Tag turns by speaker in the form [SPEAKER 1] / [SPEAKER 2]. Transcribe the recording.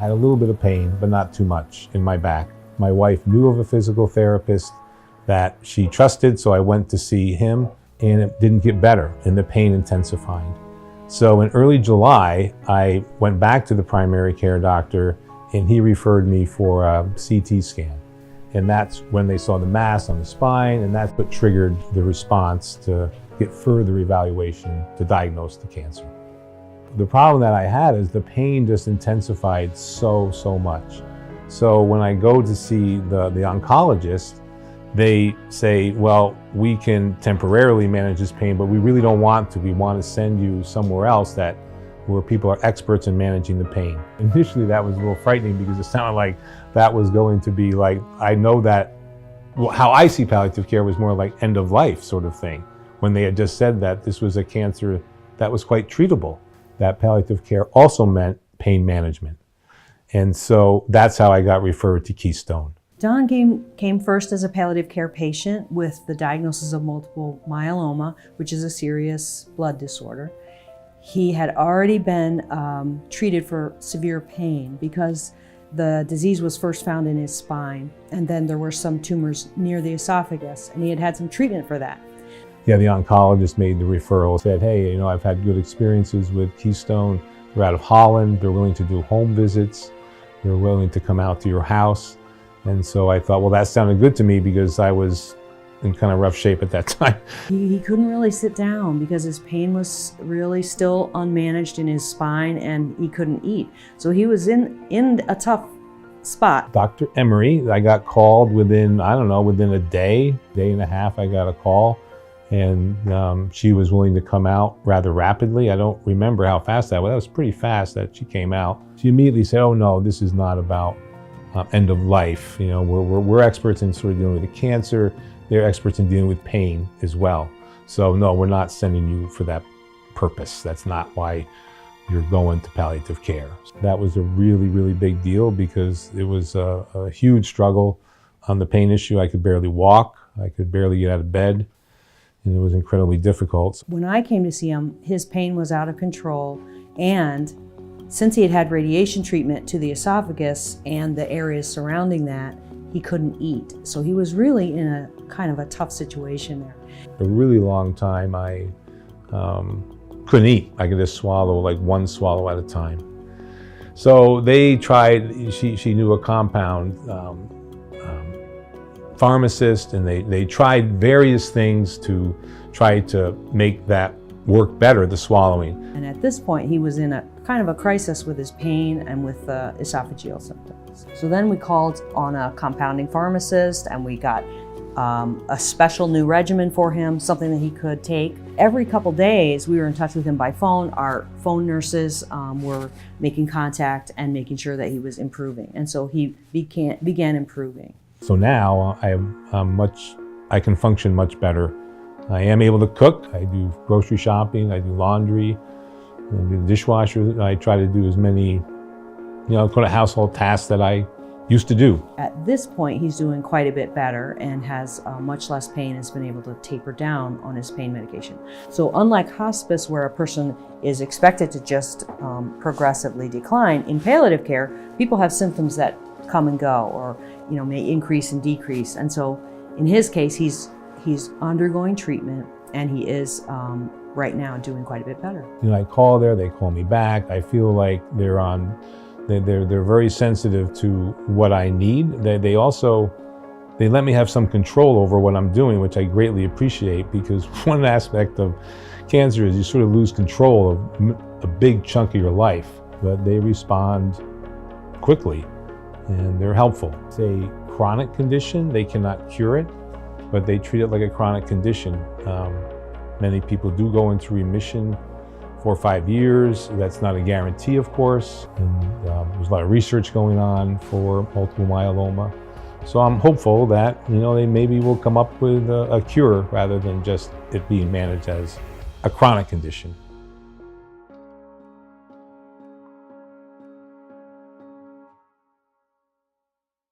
[SPEAKER 1] I had a little bit of pain, but not too much in my back. My wife knew of a physical therapist that she trusted, so I went to see him, and it didn't get better, and the pain intensified. So in early July, I went back to the primary care doctor, and he referred me for a CT scan. And that's when they saw the mass on the spine, and that's what triggered the response to get further evaluation to diagnose the cancer. The problem that I had is the pain just intensified so much. So when I go to see the oncologist, they say, well, we can temporarily manage this pain, but we really don't want to. We want to send you somewhere else where people are experts in managing the pain. Initially, that was a little frightening because it sounded like that was going to be like, I know that, well, how I see palliative care was more like end of life sort of thing, when they had just said that this was a cancer that was quite treatable, that palliative care also meant pain management. And so that's how I got referred to Keystone.
[SPEAKER 2] Don came first as a palliative care patient with the diagnosis of multiple myeloma, which is a serious blood disorder. He had already been treated for severe pain because the disease was first found in his spine, and then there were some tumors near the esophagus, and he had had some treatment for that.
[SPEAKER 1] Yeah, the oncologist made the referral, said, hey, I've had good experiences with Keystone. They're out of Holland. They're willing to do home visits. They're willing to come out to your house. And so I thought, well, that sounded good to me because I was in kind of rough shape at that time.
[SPEAKER 2] He couldn't really sit down because his pain was really still unmanaged in his spine, and he couldn't eat. So he was in a tough spot.
[SPEAKER 1] Dr. Emery, I got called within a day and a half, I got a call. And she was willing to come out rather rapidly. I don't remember how fast that was. That was pretty fast that she came out. She immediately said, oh no, this is not about end of life. We're experts in sort of dealing with the cancer. They're experts in dealing with pain as well. So no, we're not sending you for that purpose. That's not why you're going to palliative care. That was a really big deal because it was a huge struggle on the pain issue. I could barely walk. I could barely get out of bed. And it was incredibly difficult.
[SPEAKER 2] When I came to see him, his pain was out of control, and since he had had radiation treatment to the esophagus and the areas surrounding that, he couldn't eat. So he was really in a kind of a tough situation there.
[SPEAKER 1] A really long time I couldn't eat. I could just swallow like one swallow at a time. So they tried, she knew a compound pharmacist, and they tried various things to try to make that work better, the swallowing.
[SPEAKER 2] And at this point, he was in a kind of a crisis with his pain and with esophageal symptoms. So then we called on a compounding pharmacist, and we got a special new regimen for him, something that he could take. Every couple days, we were in touch with him by phone. Our phone nurses were making contact and making sure that he was improving. And so he began improving. So
[SPEAKER 1] now I can function much better. I am able to cook. I do grocery shopping. I do laundry. I do the dishwasher. I try to do as many, kind of household tasks that I used to do.
[SPEAKER 2] At this point, he's doing quite a bit better and has much less pain, has been able to taper down on his pain medication. So unlike hospice, where a person is expected to just progressively decline, in palliative care, people have symptoms that come and go, or may increase and decrease. And so in his case, he's undergoing treatment, and he is right now doing quite a bit better.
[SPEAKER 1] I call there, they call me back. I feel like they're very sensitive to what I need. They let me have some control over what I'm doing, which I greatly appreciate, because one aspect of cancer is you sort of lose control of a big chunk of your life, but they respond quickly and they're helpful. It's a chronic condition. They cannot cure it, but they treat it like a chronic condition. Many people do go into remission 4 or 5 years. That's not a guarantee, of course. And there's a lot of research going on for multiple myeloma. So I'm hopeful that, they maybe will come up with a cure rather than just it being managed as a chronic condition.